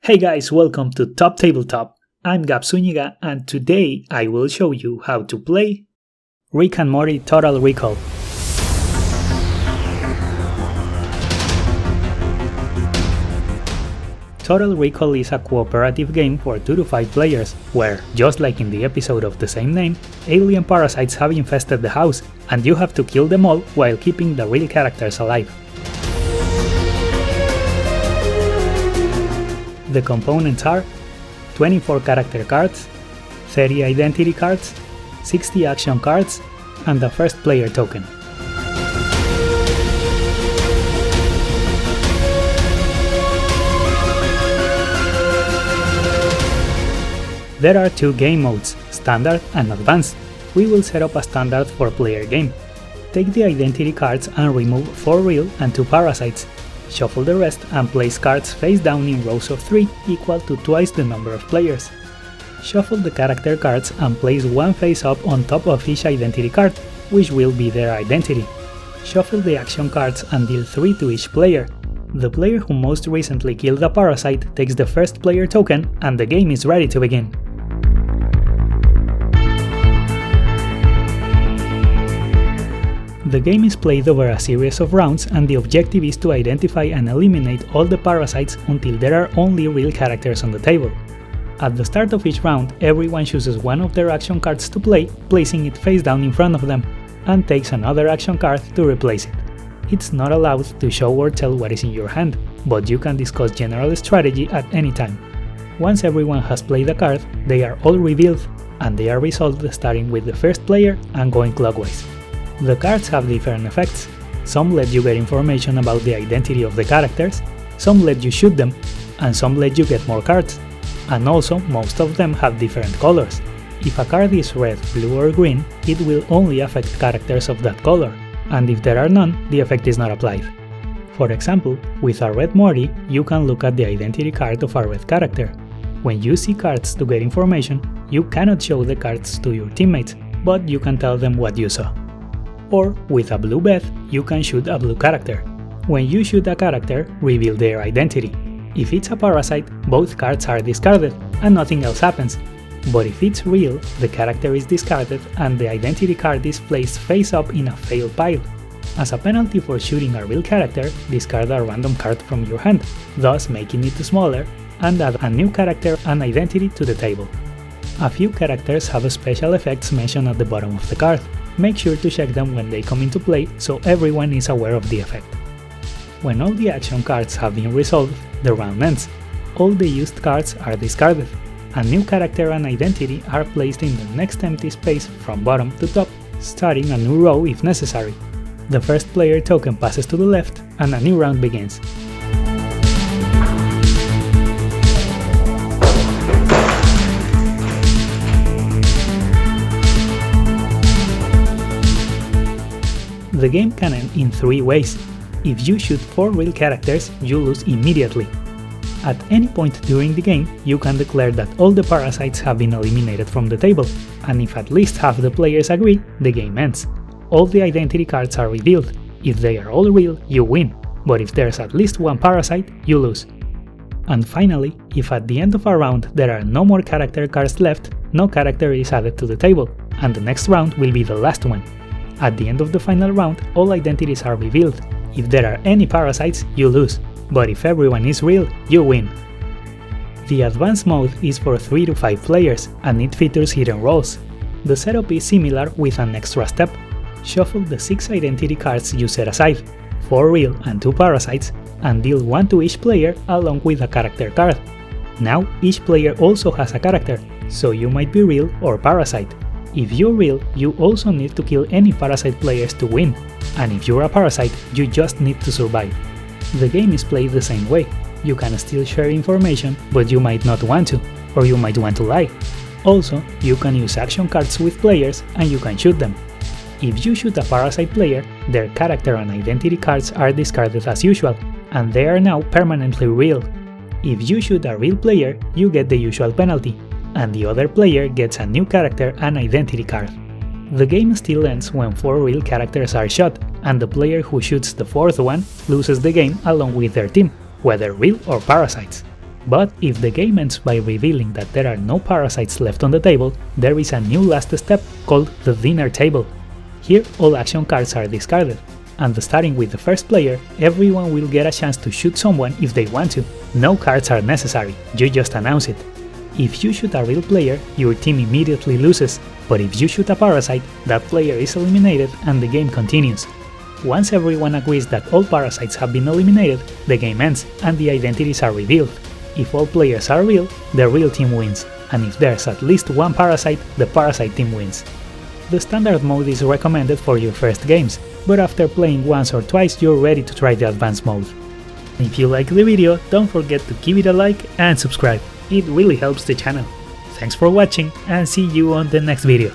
Hey guys, welcome to Top Tabletop. I'm Gab Zúñiga and today I will show you how to play Rick and Morty Total Rickall. Total Rickall is a cooperative game for 2 to 5 players, where, just like in the episode of the same name, alien parasites have infested the house, and you have to kill them all while keeping the real characters alive. The components are 24 character cards, 30 identity cards, 60 action cards, and the first player token. There are 2 game modes, Standard and Advanced. We will set up a Standard 4-player game. Take the identity cards and remove 4 real and 2 parasites. Shuffle the rest and place cards face down in rows of 3 equal to twice the number of players. Shuffle the character cards and place one face up on top of each identity card, which will be their identity. Shuffle the action cards and deal 3 to each player. The player who most recently killed a parasite takes the first player token and the game is ready to begin. The game is played over a series of rounds and the objective is to identify and eliminate all the parasites until there are only real characters on the table. At the start of each round, everyone chooses one of their action cards to play, placing it face down in front of them, and takes another action card to replace it. It's not allowed to show or tell what is in your hand, but you can discuss general strategy at any time. Once everyone has played a card, they are all revealed, and they are resolved starting with the first player and going clockwise. The cards have different effects. Some let you get information about the identity of the characters, some let you shoot them, and some let you get more cards. And also, most of them have different colors. If a card is red, blue or green, it will only affect characters of that color, and if there are none, the effect is not applied. For example, with a red Morty, you can look at the identity card of a red character. When you see cards to get information, you cannot show the cards to your teammates, but you can tell them what you saw. Or, with a blue Beth, you can shoot a blue character. When you shoot a character, reveal their identity. If it's a parasite, both cards are discarded, and nothing else happens. But if it's real, the character is discarded and the identity card is placed face up in a fail pile. As a penalty for shooting a real character, discard a random card from your hand, thus making it smaller, and add a new character and identity to the table. A few characters have special effects mentioned at the bottom of the card. Make sure to check them when they come into play so everyone is aware of the effect. When all the action cards have been resolved, the round ends. All the used cards are discarded. A new character and identity are placed in the next empty space from bottom to top, starting a new row if necessary. The first player token passes to the left and a new round begins. The game can end in 3 ways. If you shoot 4 real characters, you lose immediately. At any point during the game, you can declare that all the parasites have been eliminated from the table, and if at least half the players agree, the game ends. All the identity cards are revealed. If they are all real, you win, but if there's at least one parasite, you lose. And finally, if at the end of a round there are no more character cards left, no character is added to the table, and the next round will be the last one. At the end of the final round, all identities are revealed. If there are any parasites, you lose, but if everyone is real, you win. The advanced mode is for 3 to 5 players, and it features hidden roles. The setup is similar with an extra step. Shuffle the 6 identity cards you set aside, 4 real and 2 parasites, and deal 1 to each player along with a character card. Now each player also has a character, so you might be real or parasite. If you're real, you also need to kill any parasite players to win, and if you're a parasite, you just need to survive. The game is played the same way. You can still share information, but you might not want to, or you might want to lie. Also, you can use action cards with players and you can shoot them. If you shoot a parasite player, their character and identity cards are discarded as usual, and they are now permanently real. If you shoot a real player, you get the usual penalty, and the other player gets a new character and identity card. The game still ends when 4 real characters are shot, and the player who shoots the 4th one loses the game along with their team, whether real or parasites. But if the game ends by revealing that there are no parasites left on the table, there is a new last step called the dinner table. Here all action cards are discarded, and starting with the first player, everyone will get a chance to shoot someone if they want to. No cards are necessary, you just announce it. If you shoot a real player, your team immediately loses, but if you shoot a parasite, that player is eliminated and the game continues. Once everyone agrees that all parasites have been eliminated, the game ends and the identities are revealed. If all players are real, the real team wins, and if there's at least one parasite, the parasite team wins. The standard mode is recommended for your first games, but after playing once or twice you're ready to try the advanced mode. If you liked the video, don't forget to give it a like and subscribe, it really helps the channel. Thanks for watching and see you on the next video.